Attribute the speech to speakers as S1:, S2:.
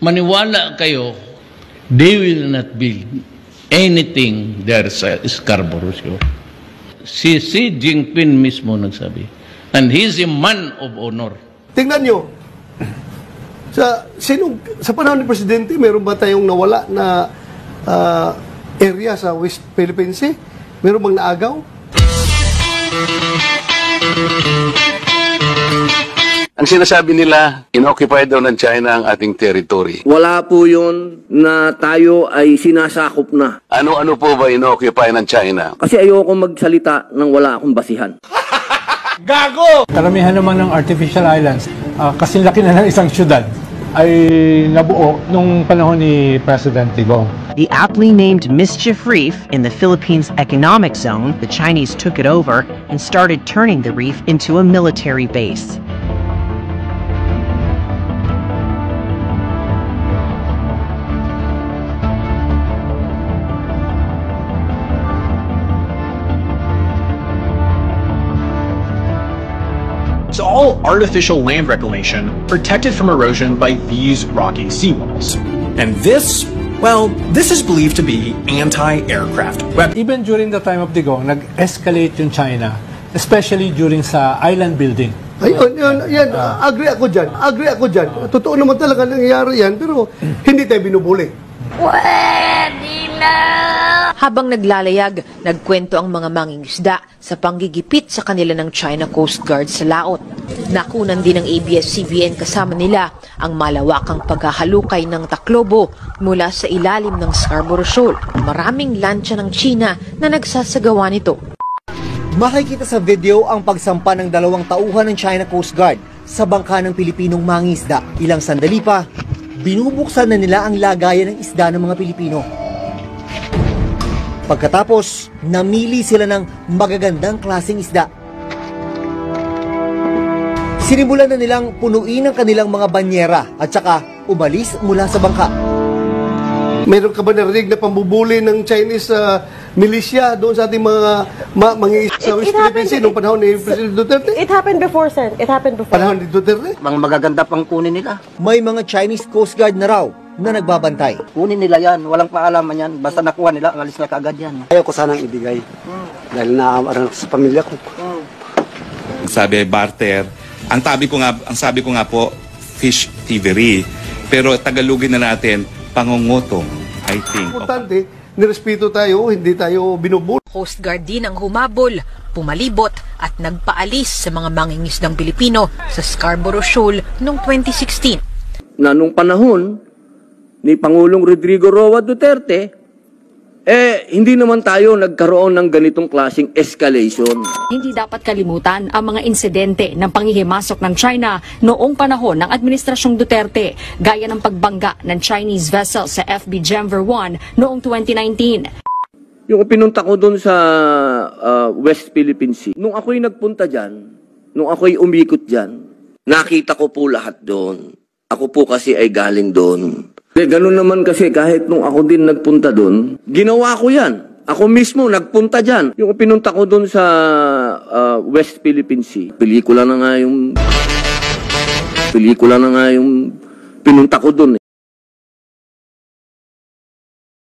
S1: maniwala kayo, they will not build anything there sa Scarborough Shoal. Si Xi Jinping mismo nagsabi. And he's a man of honor.
S2: Tingnan nyo, sa panahon ni Presidente, meron ba tayong nawala na area sa West Philippine Sea? Meron bang naagaw?
S3: Ang sinasabi nila, inoccupy daw ng China ang ating territory.
S4: Wala po yun na tayo ay sinasakop na.
S3: Ano-ano po ba inoccupy ng China?
S4: Kasi ayoko magsalita nang wala akong basihan.
S2: Gago!
S5: Karamihan naman ng artificial islands, kasing laki na ng isang syudad, ay nabuo nung panahon ni President Digong.
S6: The aptly named Mischief Reef in the Philippines Economic Zone, the Chinese took it over and started turning the reef into a military base.
S7: It's all artificial land reclamation protected from erosion by these rocky seawalls. And this, well, this is believed to be anti-aircraft weapons.
S5: Even during the time of Digong, nag-escalate yung China, especially during sa island building.
S2: Ayun, yan, agree ako dyan. Totoo naman talaga nangyayari yan, pero hindi tayo binubuli.
S8: Habang naglalayag, nagkwento ang mga mangingisda sa panggigipit sa kanila ng China Coast Guard sa laot. Nakunan din ng ABS-CBN kasama nila ang malawakang paghahalukay ng taklobo mula sa ilalim ng Scarborough Shoal. Maraming lansya ng China na nagsasagawa nito.
S9: Makikita sa video ang pagsampa ng 2 tauhan ng China Coast Guard sa bangka ng Pilipinong mangingisda. Ilang sandali pa, binubuksan na nila ang lagayan ng isda ng mga Pilipino. Pagkatapos, namili sila ng magagandang klaseng isda. Sinimulan na nilang punuin ang kanilang mga banyera at saka umalis mula sa bangka.
S2: Meron ka ba narinig na pambubuli ng Chinese militia doon sa ating mga mangingisda sa West Philippine Sea noong panahon ni President Duterte?
S10: It happened before, sir. It happened before.
S2: Panahon ni Duterte?
S4: Mga magaganda pang kunin nila.
S9: May mga Chinese Coast Guard na raw na nagbabantay.
S4: Kunin nila yan, walang paalaman yan. Basta nakuha nila, alis na kaagad yan.
S11: Ayaw ko sanang ibigay. Dahil naaaral sa pamilya ko.
S12: Sabi barter. Ang sabi ko nga po, fish thievery. Pero Tagalogin na natin, pangungutong, I think.
S2: Importante, nirespeto tayo, hindi tayo binubuli.
S8: Coast Guard din ang humabol, pumalibot at nagpaalis sa mga mangingisdang Pilipino sa Scarborough Shoal noong 2016.
S4: Na nung panahon ni Pangulong Rodrigo Roa Duterte, hindi naman tayo nagkaroon ng ganitong klaseng escalation.
S13: Hindi dapat kalimutan ang mga insidente ng panghihimasok ng China noong panahon ng Administrasyong Duterte, gaya ng pagbangga ng Chinese vessel sa FB Gemver 1 noong 2019.
S4: Yung pinunta ko doon sa West Philippine Sea, nung ako'y nagpunta dyan, nung ako'y umikot dyan, nakita ko po lahat doon. Ako po kasi ay galing doon. Ganun naman kasi kahit nung ako din nagpunta doon, ginawa ko yan. Ako mismo nagpunta dyan. Yung pinunta ko doon sa West Philippine Sea, pelikula na nga yung pinunta ko doon.